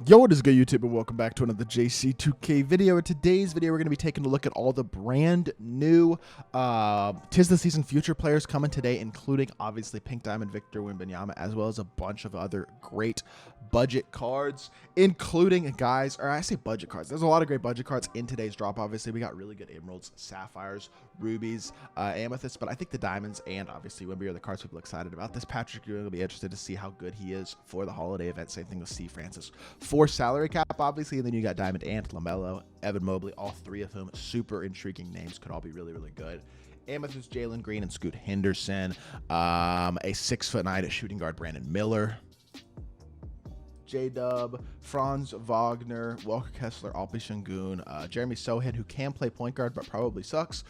Yo, what is good, YouTube, and welcome back to another JC2K video. In today's video, we're going to be taking a look at all the brand new Tis the Season future players coming today, including, obviously, Pink Diamond Victor Wembanyama, as well as a bunch of other great budget cards, including, guys, or I say budget cards. There's a lot of great budget cards in today's drop. Obviously, we got really good emeralds, sapphires, rubies, amethysts, but I think the diamonds and, obviously, Wemby are the cards people are excited about. This Patrick Ewing will be interested to see how good he is for the holiday event. Same thing with C. Francis. For salary cap, obviously, and then you got Diamond Ant, LaMelo, Evan Mobley, all three of whom super intriguing names, could all be really, really good. Amethyst, Jalen Green, and Scoot Henderson. A 6'9" shooting guard, Brandon Miller. J-Dub, Franz Wagner, Walker Kessler, Alperen Sengun, Jeremy Sochan, who can play point guard but probably sucks.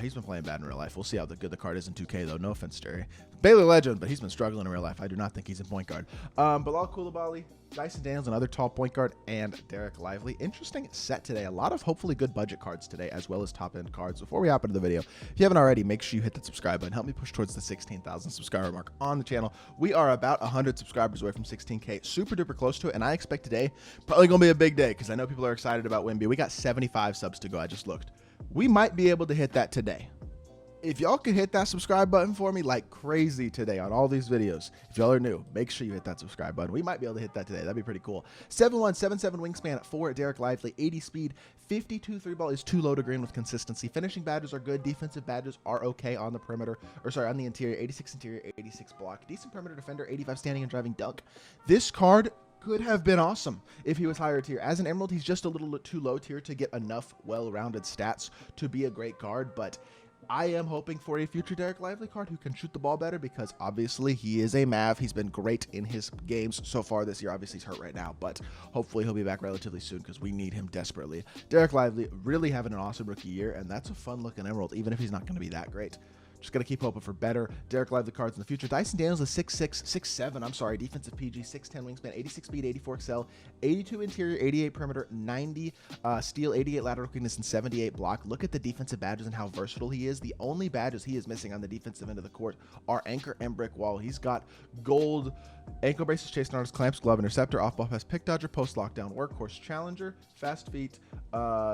He's been playing bad in real life. We'll see how good the card is in 2K, though. No offense, Jerry. Baylor legend, but he's been struggling in real life. I do not think he's in point guard. Bilal Coulibaly, Dyson Daniels, another tall point guard, and Derek Lively. Interesting set today. A lot of hopefully good budget cards today, as well as top-end cards. Before we hop into the video, if you haven't already, make sure you hit that subscribe button. Help me push towards the 16,000 subscriber mark on the channel. We are about 100 subscribers away from 16K. Super duper close to it, and I expect today probably going to be a big day because I know people are excited about Wemby. We got 75 subs to go. I just looked. We might be able to hit that today. If y'all could hit that subscribe button for me like crazy today on all these videos, if y'all are new, make sure you hit that subscribe button. We might be able to hit that today. That'd be pretty cool. 7'1", 7'7" wingspan for Derek Lively, 80 speed, 52 3-ball is too low to green with consistency. Finishing badges are good. Defensive badges are okay on the perimeter, or sorry, on the interior. 86 interior, 86 block. Decent perimeter defender, 85 standing and driving dunk. This card could have been awesome if he was higher tier. As an emerald, he's just a little too low tier to get enough well-rounded stats to be a great card, but I am hoping for a future Derek Lively card who can shoot the ball better because obviously he is a Mav. He's been great in his games so far this year. Obviously he's hurt right now, but hopefully he'll be back relatively soon because we need him desperately. Derek Lively really having an awesome rookie year, and that's a fun looking emerald, even if he's not going to be that great. Just got to keep hoping for better Derek Lively cards in the future. Dyson Daniels is 6'6", 6'7", I'm sorry, defensive PG, 6'10", wingspan, 86 speed, 84 XL, 82 interior, 88 perimeter, 90 steal, 88 lateral quickness, and 78 block. Look at the defensive badges and how versatile he is. The only badges he is missing on the defensive end of the court are anchor and brick wall. He's got gold ankle braces, chasing artist, clamps, glove, interceptor, off-ball pass, pick dodger, post lockdown, workhorse, challenger, fast feet,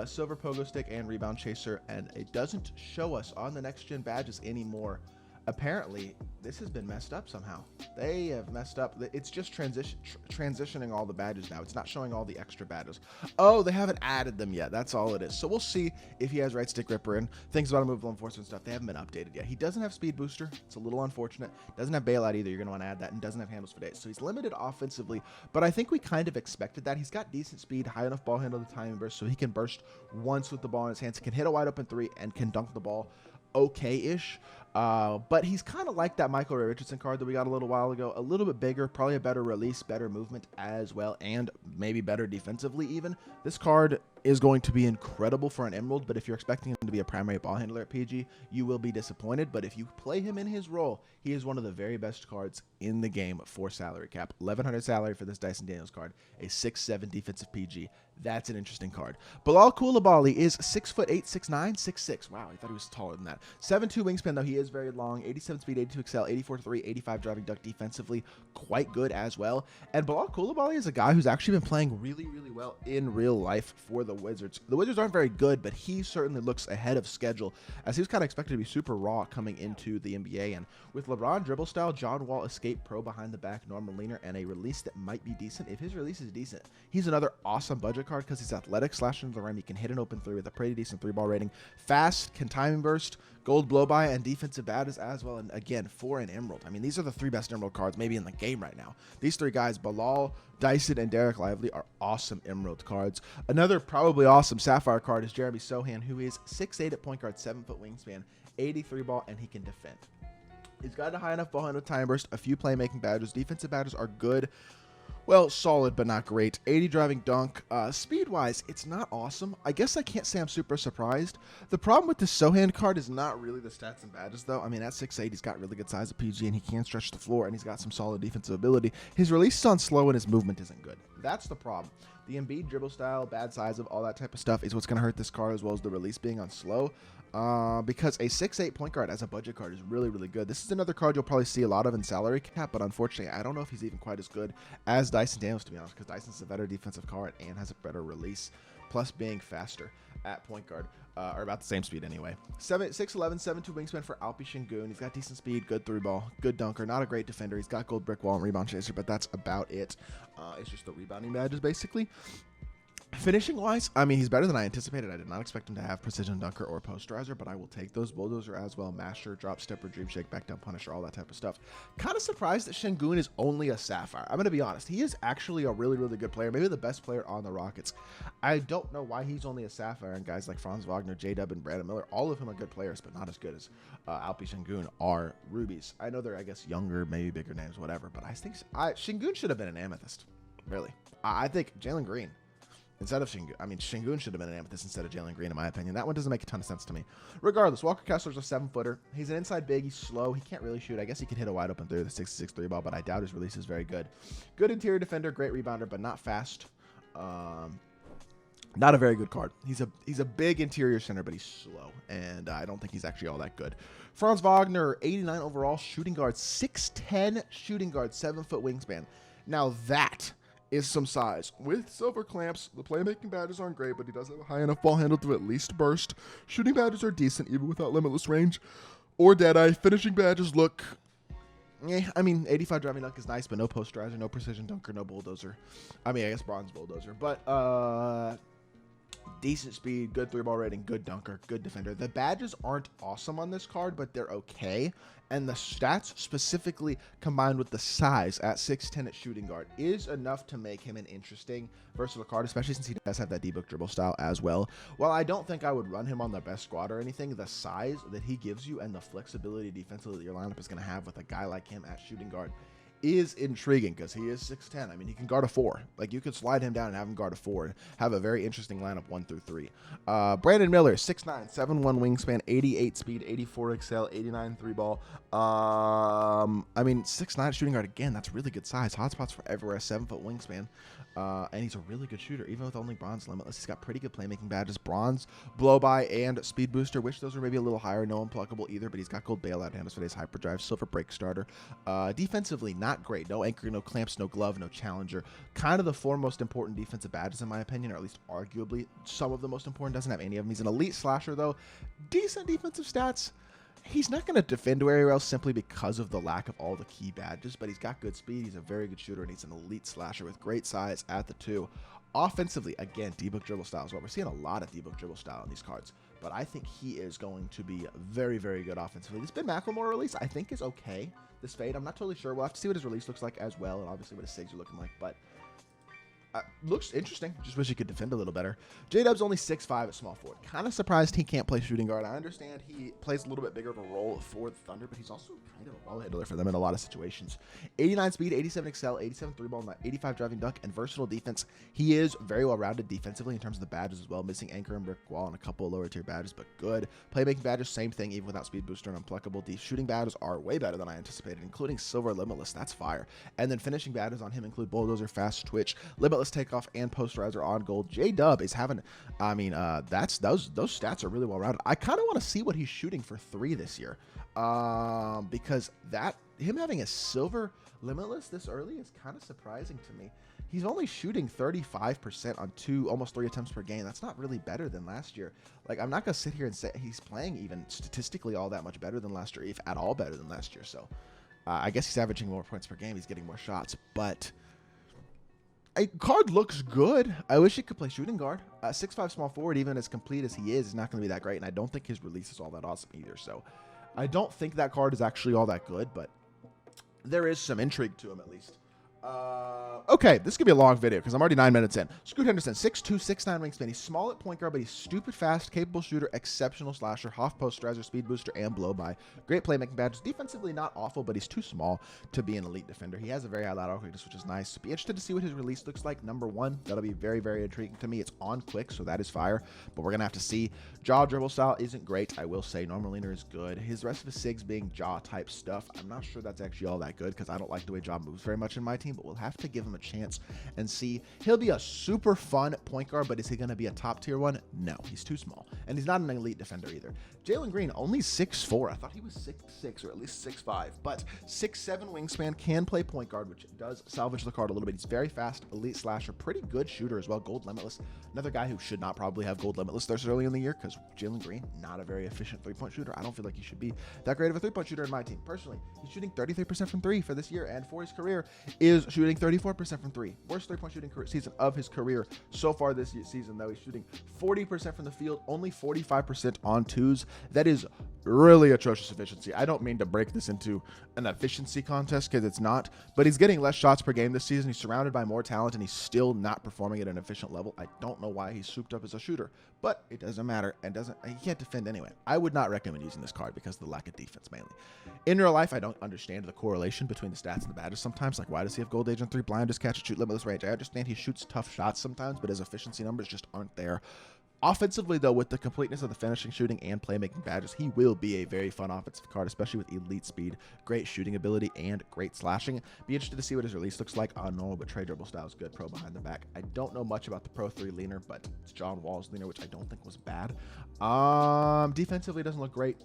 silver pogo stick, and rebound chaser. And it doesn't show us on the next gen badges anymore. Apparently this has been messed up somehow. They have messed up. It's just transitioning all the badges now. It's not showing all the extra badges. Oh, they haven't added them yet. That's all it is. So we'll see if he has right stick ripper in. Things about movable enforcement stuff, they haven't been updated yet. He doesn't have speed booster. It's a little unfortunate. Doesn't have bailout either. You're going to want to add that, and doesn't have handles for days. So he's limited offensively, but I think we kind of expected that. He's got decent speed, high enough ball handle to timing burst, so he can burst once with the ball in his hands, can hit a wide open three, and can dunk the ball okay-ish. But he's kind of like that Michael Ray Richardson card that we got a little while ago. A little bit bigger, probably a better release, better movement as well, and maybe better defensively even. This card is going to be incredible for an emerald, but if you're expecting him to be a primary ball handler at PG, you will be disappointed. But if you play him in his role, he is one of the very best cards in the game for salary cap. 1,100 salary for this Dyson Daniels card, a 6'7" defensive PG. That's an interesting card. Bilal Coulibaly is 6'8", 6'9", 6'6". Wow, I thought he was taller than that. 7'2" wingspan, though. He is very long. 87 speed, 82 XL, 84 3, 85 driving dunk, defensively quite good as well. And Bilal Coulibaly is a guy who's actually been playing really, really well in real life for the Wizards. The Wizards aren't very good, but he certainly looks ahead of schedule, as he was kind of expected to be super raw coming into the NBA. And with LeBron dribble style, John Wall escape pro behind the back, normal leaner, and a release that might be decent. If his release is decent, he's another awesome budget card because he's athletic, slashing the rim. He can hit an open three with a pretty decent 3-ball rating. Fast, can timing burst, gold blow by, and defensive badges as well. And again, for an emerald, I mean, these are the three best emerald cards maybe in the game right now. These three guys, Bilal, Dyson, and Derek Lively, are awesome emerald cards. Another probably awesome sapphire card is Jeremy Sochan, who is 6'8" at point guard, 7-foot wingspan, 83 ball, and he can defend. He's got a high enough ball handle time burst, a few playmaking badges. Defensive badges are good. Well, solid, but not great. 80 driving dunk. Speed-wise, it's not awesome. I guess I can't say I'm super surprised. The problem with this Sochan card is not really the stats and badges, though. I mean, at 6'8", he's got really good size of PG, and he can stretch the floor, and he's got some solid defensive ability. His release is on slow, and his movement isn't good. That's the problem. The Embiid dribble style, bad size of all that type of stuff is what's going to hurt this card, as well as the release being on slow. Because a 6'8" point guard as a budget card is really, really good. This is another card you'll probably see a lot of in salary cap, but unfortunately, I don't know if he's even quite as good as Dyson Daniels, to be honest, because Dyson's a better defensive card and has a better release, plus being faster at point guard, or about the same speed anyway. 6'11", 7'2" wingspan for Alperen Sengun. He's got decent speed, good through ball, good dunker, not a great defender. He's got gold brick wall and rebound chaser, but that's about it. It's just the rebounding badges, basically. Finishing wise, I mean, he's better than I anticipated. I did not expect him to have precision dunker or posterizer, but I will take those. Bulldozer as well, masher, drop stepper, dream shake, back down punisher, all that type of stuff. Kind of surprised that Sengun is only a sapphire. I'm going to be honest. He is actually a really, really good player, maybe the best player on the Rockets. I don't know why he's only a sapphire, and guys like Franz Wagner, J-Dub, and Brandon Miller, all of them are good players, but not as good as Alperen Sengun are rubies. I know they're, I guess, younger, maybe bigger names, whatever, but I think Sengun should have been an amethyst, really. I think Jaylen Green instead of Sengun. I mean, Sengun should have been an amethyst instead of Jaylen Green, in my opinion. That one doesn't make a ton of sense to me. Regardless, Walker Kessler's a 7-footer. He's an inside big. He's slow. He can't really shoot. I guess he could hit a wide open three with a 6'6" 3 ball, but I doubt his release is very good. Good interior defender, great rebounder, but not fast. Not a very good card. He's a big interior center, but he's slow, and I don't think he's actually all that good. Franz Wagner, 89 overall, shooting guard, 6'10", shooting guard, 7-foot wingspan. Now that is some size. With silver clamps, the playmaking badges aren't great, but he does have a high enough ball handle to at least burst. Shooting badges are decent, even without limitless range or deadeye. Finishing badges look, I mean, 85 driving dunk is nice, but no posterizer, no precision dunker, no bulldozer. I mean, I guess bronze bulldozer, but decent speed, good 3-ball rating, good dunker, good defender. The badges aren't awesome on this card, but they're okay. And the stats specifically combined with the size at 6'10" at shooting guard is enough to make him an interesting versatile card, especially since he does have that D-book dribble style as well. While I don't think I would run him on the best squad or anything, the size that he gives you and the flexibility defensively that your lineup is going to have with a guy like him at shooting guard is intriguing because he is 6'10". I mean, he can guard a 4. Like, you could slide him down and have him guard a 4. Have a very interesting lineup 1 through 3. Brandon Miller, 6'9", 7'1" wingspan, 88 speed, 84 excel, 89 3-ball. I mean, 6'9" shooting guard, again, that's really good size. Hotspots for everywhere, 7-foot wingspan. And he's a really good shooter, even with only bronze limitless. He's got pretty good playmaking badges, bronze, blow by, and speed booster. Wish those were maybe a little higher. No unpluckable either, but he's got gold bailout, handles for days, hyperdrive, silver break starter. Defensively, not great. No anchor, no clamps, no glove, no challenger. Kind of the 4 most important defensive badges, in my opinion, or at least arguably some of the most important. Doesn't have any of them. He's an elite slasher, though. Decent defensive stats. He's not going to defend very well simply because of the lack of all the key badges, but he's got good speed. He's a very good shooter, and he's an elite slasher with great size at the 2. Offensively, again, D-book dribble style as well. We're seeing a lot of D-book dribble style in these cards, but I think he is going to be very, very good offensively. This Ben McLemore release, I think, is okay. This fade, I'm not totally sure. We'll have to see what his release looks like as well, and obviously what his SIGs are looking like, but looks interesting. Just wish he could defend a little better. J-Dub's only 6'5" at small forward. Kind of surprised he can't play shooting guard. I understand he plays a little bit bigger of a role for the Thunder, but he's also kind of a ball handler for them in a lot of situations. 89 speed, 87 excel, 87 3-ball, 85 driving dunk, and versatile defense. He is very well-rounded defensively in terms of the badges as well. Missing anchor and brick wall and a couple of lower-tier badges, but good. Playmaking badges, same thing, even without speed booster and unpluckable. Shooting badges are way better than I anticipated, including silver limitless. That's fire. And then finishing badges on him include bulldozer, fast twitch, limitless takeoff, and posterizer on gold. J-Dub is having, I mean, those stats are really well rounded. I kind of want to see what he's shooting for 3 this year, because him having a silver limitless this early is kind of surprising to me. He's only shooting 35% on almost 3 attempts per game. That's not really better than last year. Like, I'm not gonna sit here and say he's playing even statistically all that much better than last year, if at all better than last year. So I guess he's averaging more points per game. He's getting more shots, but a card looks good. I wish he could play shooting guard. 6'5" small forward, even as complete as he is not going to be that great, and I don't think his release is all that awesome either. So I don't think that card is actually all that good, but there is some intrigue to him at least. Okay, this could be a long video because I'm already 9 minutes in. Scoot Henderson, 6'2", 6'9" wingspan. He's small at point guard, but he's stupid fast, capable shooter, exceptional slasher, half posterizer, speed booster, and blow by. Great playmaking badges. Defensively, not awful, but he's too small to be an elite defender. He has a very high lateral quickness, which is nice. Be interested to see what his release looks like. Number 1, that'll be very, very intriguing to me. It's on quick, so that is fire, but we're gonna have to see. Jaw dribble style isn't great, I will say. Normal leaner is good. His rest of his SIGs being jaw type stuff, I'm not sure that's actually all that good because I don't like the way jaw moves very much in my team. team, but we'll have to give him a chance and see. He'll be a super fun point guard, but is he going to be a top tier one? No, he's too small, and he's not an elite defender either. Jaylen Green, only 6'4". I thought he was 6'6", or at least 6'5", but 6'7" wingspan, can play point guard, which does salvage the card a little bit. He's very fast, elite slasher, pretty good shooter as well, gold limitless. Another guy who should not probably have gold limitless this early in the year, because Jaylen Green, not a very efficient three-point shooter. I don't feel like he should be that great of a three-point shooter in my team. Personally, he's shooting 33% from three for this year, and for his career is shooting 34% from three. Worst three-point shooting season of his career so far this season, though. He's shooting 40% from the field, only 45% on twos. That is really atrocious efficiency. I don't mean to break this into an efficiency contest, because it's not, but he's getting less shots per game this season. He's surrounded by more talent, and he's still not performing at an efficient level. I don't know why he's souped up as a shooter, but it doesn't matter, and he can't defend anyway. I would not recommend using this card because of the lack of defense mainly. In real life, I don't understand the correlation between the stats and the badges sometimes. Like, why does he have gold agent 3, blindness, catch and shoot, limitless range? I understand he shoots tough shots sometimes, but his efficiency numbers just aren't there. Offensively, though, with the completeness of the finishing, shooting, and playmaking badges, he will be a very fun offensive card, especially with elite speed, great shooting ability, and great slashing. Be interested to see what his release looks like on normal, but trade dribble style is good. Pro behind the back. I don't know much about the Pro 3 leaner, but it's John Wall's leaner, which I don't think was bad. Defensively, doesn't look great.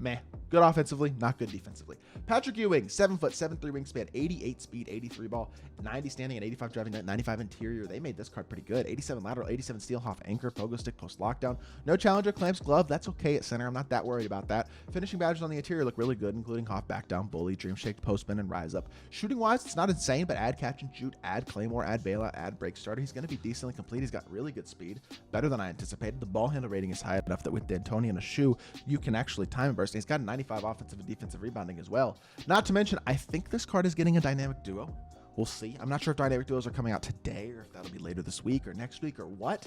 Meh. Good offensively, not good defensively. Patrick Ewing, 7 foot, 7'3" wingspan, 88 speed, 83 ball, 90 standing, and 85 driving, 95 interior. They made this card pretty good. 87 lateral, 87 steel, half anchor, pogo stick, post lockdown. No challenger, clamps, glove. That's okay at center. I'm not that worried about that. Finishing badges on the interior look really good, including half back down, bully, dream shake, post spin, and rise up. Shooting wise, it's not insane, but add catch and shoot, add claymore, add bailout, add break starter. He's going to be decently complete. He's got really good speed, better than I anticipated. The ball handle rating is high enough that with D'Antoni and a shoe, you can actually time burst. He's got a 95 offensive and defensive rebounding as well. Not to mention, I think this card is getting a dynamic duo. We'll see. I'm not sure if dynamic duos are coming out today or if that'll be later this week or next week or what,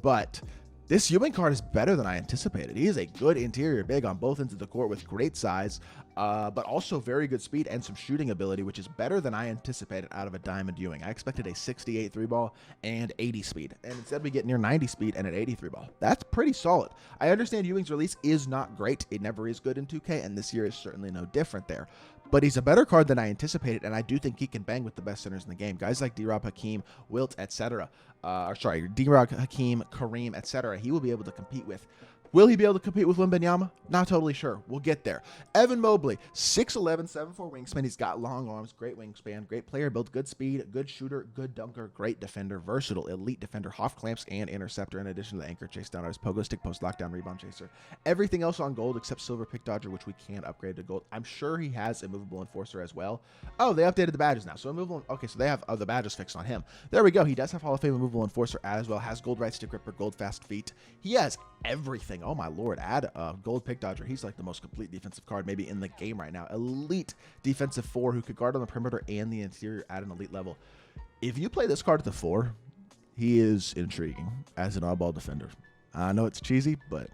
but this Ewing card is better than I anticipated. He is a good interior big on both ends of the court with great size, but also very good speed and some shooting ability, which is better than I anticipated out of a Diamond Ewing. I expected a 68 3 ball and 80 speed, and instead we get near 90 speed and an 83 ball. That's pretty solid. I understand Ewing's release is not great. It never is good in 2K, and this year is certainly no different there. But he's a better card than I anticipated, and I do think he can bang with the best centers in the game. Guys like D-Rob, Hakeem, Wilt, etc. D-Rob, Hakeem, Kareem, etc. He will be able to compete with. Will he be able to compete with Wembanyama? Not totally sure. We'll get there. Evan Mobley, 6'11", 7'4" wingspan. He's got long arms, great wingspan, great player build, good speed, good shooter, good dunker, great defender, versatile, elite defender, Hoff clamps, and interceptor, in addition to the anchor, chase down artist, pogo stick, post lockdown, rebound chaser. Everything else on gold except silver pick dodger, which we can't upgrade to gold. I'm sure he has a movable enforcer as well. Oh, they updated the badges now. So immovable. Okay, so they have the badges fixed on him. There we go. He does have Hall of Fame immovable enforcer as well. Has gold right stick gripper, gold fast feet. He has everything. Oh my lord, add gold pick dodger. He's like the most complete defensive card maybe in the game right now. Elite defensive 4 who could guard on the perimeter and the interior at an elite level. If you play this card at the 4, he is intriguing as an oddball defender. I know it's cheesy, but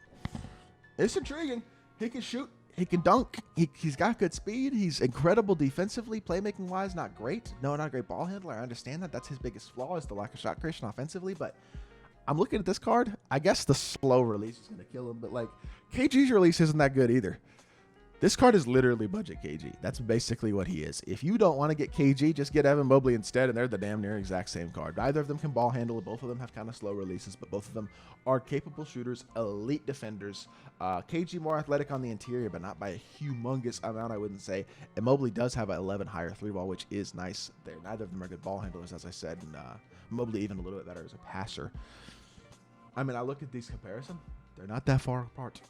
it's intriguing. He can shoot, he can dunk, he's got good speed, he's incredible defensively, playmaking wise, not great. No, not a great ball handler. I understand that. That's his biggest flaw, is the lack of shot creation offensively, but I'm looking at this card. I guess the slow release is going to kill him, but like KG's release isn't that good either. This card is literally budget KG. That's basically what he is. If you don't want to get KG, just get Evan Mobley instead, and they're the damn near exact same card. Neither of them can ball handle. Both of them have kind of slow releases, but both of them are capable shooters, elite defenders. KG more athletic on the interior, but not by a humongous amount, I wouldn't say. And Mobley does have an 11 higher 3-ball, which is nice there. Neither of them are good ball handlers, as I said, and Mobley even a little bit better as a passer. I mean, I look at these comparisons. They're not that far apart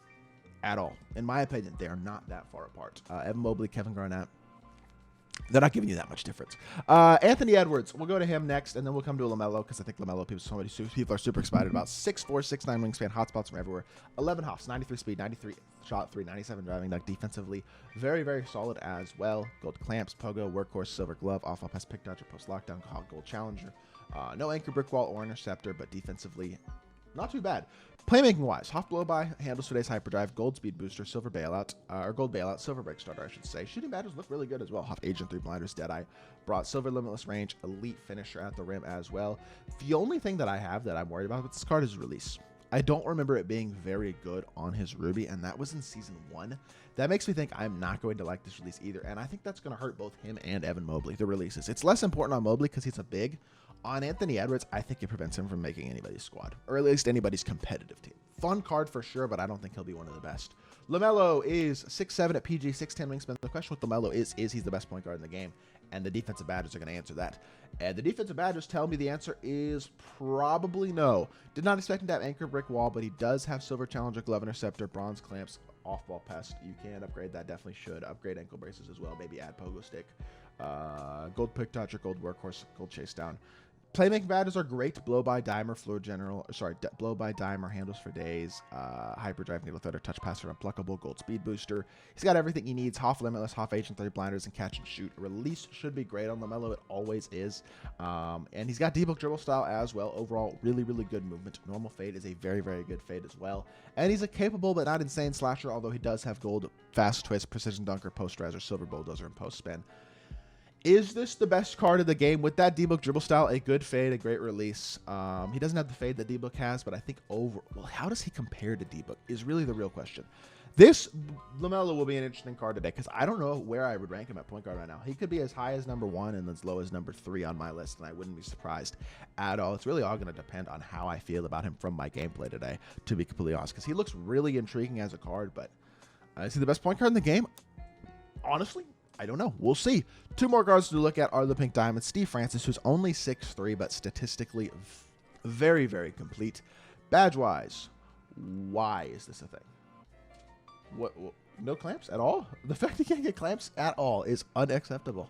at all. In my opinion, they are not that far apart. Evan Mobley, Kevin Garnett, they're not giving you that much difference. Anthony Edwards, we'll go to him next, and then we'll come to LaMelo, because I think LaMelo people are super excited about. 6'4", 6'9" wingspan, hotspots from everywhere. 11 hops, 93 speed, 93 shot, 3, 97 driving, like defensively. Very, very solid as well. Gold clamps, pogo, workhorse, silver glove, off-up has pick dodger, post lockdown, gold challenger. No anchor, brick wall, or interceptor, but defensively, not too bad. Playmaking wise, Hoff blow by, handles today's hyperdrive, gold speed booster, silver bailout, or gold bailout, silver break starter, I should say. Shooting badges look really good as well. Hoff agent 3 blinders, deadeye, brought silver limitless range, elite finisher at the rim as well. The only thing that I have that I'm worried about with this card is release. I don't remember it being very good on his Ruby, and that was in Season 1. That makes me think I'm not going to like this release either, and I think that's going to hurt both him and Evan Mobley, the releases. It's less important on Mobley because he's a big. On Anthony Edwards, I think it prevents him from making anybody's squad, or at least anybody's competitive team. Fun card for sure, but I don't think he'll be one of the best. LaMelo is 6'7" at PG, 6'10" wingspan. The question with LaMelo is he's the best point guard in the game? And the defensive badges are going to answer that. And the defensive badges tell me the answer is probably no. Did not expect him to have anchor brick wall, but he does have silver challenger, glove interceptor, bronze clamps, off-ball pest. You can upgrade that. Definitely should. Upgrade ankle braces as well. Maybe add pogo stick. Gold pick touch or gold workhorse, gold chase down. Playmaking badges are great. Blow by dimer, floor general. Sorry, blow by dimer, handles for days. Hyperdrive, needle threader, touch passer, unpluckable, gold speed booster. He's got everything he needs. Half limitless, half agent, 3 blinders, and catch and shoot. Release should be great on LaMelo. It always is. And he's got D-book dribble style as well. Overall, really, really good movement. Normal fade is a very, very good fade as well. And he's a capable but not insane slasher, although he does have gold fast twist, precision dunker, posterizer, silver bulldozer, and post spin. Is this the best card of the game? With that D-book dribble style, a good fade, a great release. He doesn't have the fade that D-book has, but I think how does he compare to D-book is really the real question. This LaMelo will be an interesting card today because I don't know where I would rank him at point guard right now. He could be as high as number 1 and as low as number 3 on my list, and I wouldn't be surprised at all. It's really all going to depend on how I feel about him from my gameplay today, to be completely honest, because he looks really intriguing as a card, but is he the best point guard in the game? Honestly, I don't know. We'll see. 2 more cards to look at are the Pink Diamonds. Steve Francis, who's only 6'3", but statistically very, very complete. Badge-wise, why is this a thing? What? No clamps at all? The fact he can't get clamps at all is unacceptable.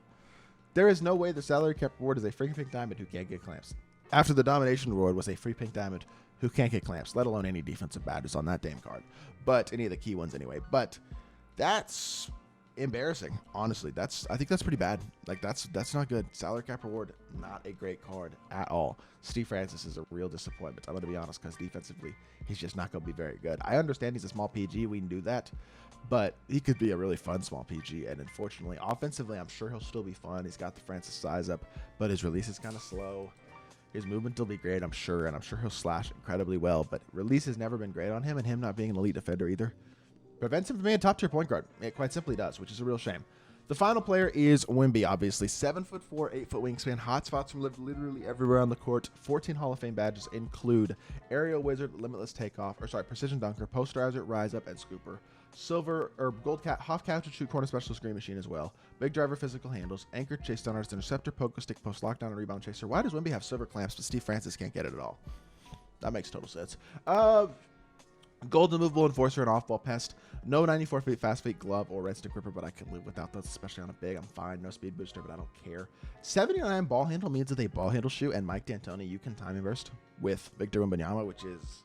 There is no way the salary cap reward is a free Pink Diamond who can't get clamps. After the domination reward was a free Pink Diamond who can't get clamps, let alone any defensive badges on that damn card. But any of the key ones anyway. But that's embarrassing, honestly. I think that's pretty bad. Like that's not good. Salary cap reward, not a great card at all. Steve Francis is a real disappointment. I'm going to be honest, because defensively he's just not going to be very good. I understand he's a small PG, we can do that, but he could be a really fun small PG. And unfortunately, offensively, I'm sure he'll still be fun. He's got the Francis size up, but his release is kind of slow. His movement will be great, I'm sure, and I'm sure he'll slash incredibly well, but release has never been great on him, and him not being an elite defender either prevents him from being a top-tier point guard. It quite simply does, which is a real shame. The final player is Wemby, obviously. 7'4", 8-foot wingspan, hot spots from literally everywhere on the court. 14 Hall of Fame badges include Aerial Wizard, Limitless Takeoff, Precision Dunker, Posterizer, Rise Up, and Scooper. Silver or gold half couch and shoot corner specialist screen machine as well. Big driver physical handles, anchor chase down artist interceptor, poker stick, post lockdown, and rebound chaser. Why does Wemby have silver clamps but Steve Francis can't get it at all? That makes total sense. Gold immovable enforcer and off-ball pest. No 94 feet fast feet glove or red stick gripper, but I can live without those, especially on a big. I'm fine. No speed booster, but I don't care. 79 ball handle means that a ball handle shoe, and Mike D'Antoni, you can time inverse with Victor Wembanyama, which is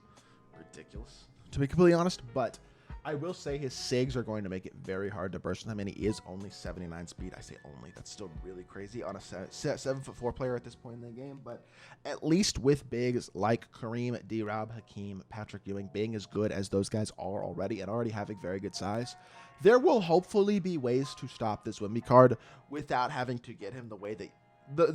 ridiculous, to be completely honest. But I will say his SIGs are going to make it very hard to burst with him, and he is only 79 speed. I say only. That's still really crazy on a 7'4" player at this point in the game. But at least with bigs like Kareem, D-Rob, Hakeem, Patrick Ewing being as good as those guys are already and already having very good size, there will hopefully be ways to stop this Wemby card without having to get him the way that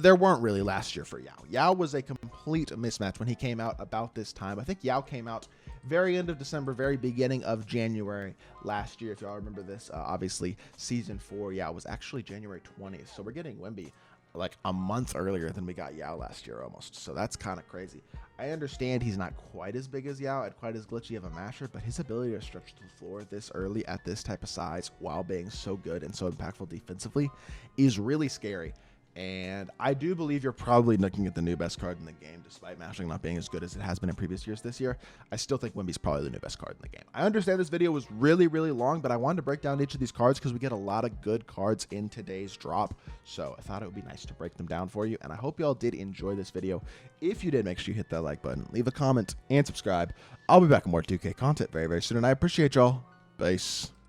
there weren't really last year for Yao. Yao was a complete mismatch when he came out about this time. I think Yao came out very end of December, very beginning of January last year. If y'all remember this, obviously season 4 Yao was actually January 20th. So we're getting Wemby like a month earlier than we got Yao last year almost. So that's kind of crazy. I understand he's not quite as big as Yao and quite as glitchy of a masher, but his ability to stretch the floor this early at this type of size while being so good and so impactful defensively is really scary. And I do believe you're probably looking at the new best card in the game, despite mashing not being as good as it has been in previous years this year. I still think Wemby's probably the new best card in the game. I understand this video was really, really long, but I wanted to break down each of these cards because we get a lot of good cards in today's drop. So I thought it would be nice to break them down for you. And I hope y'all did enjoy this video. If you did, make sure you hit that like button, leave a comment, and subscribe. I'll be back with more 2K content very, very soon. And I appreciate y'all. Peace.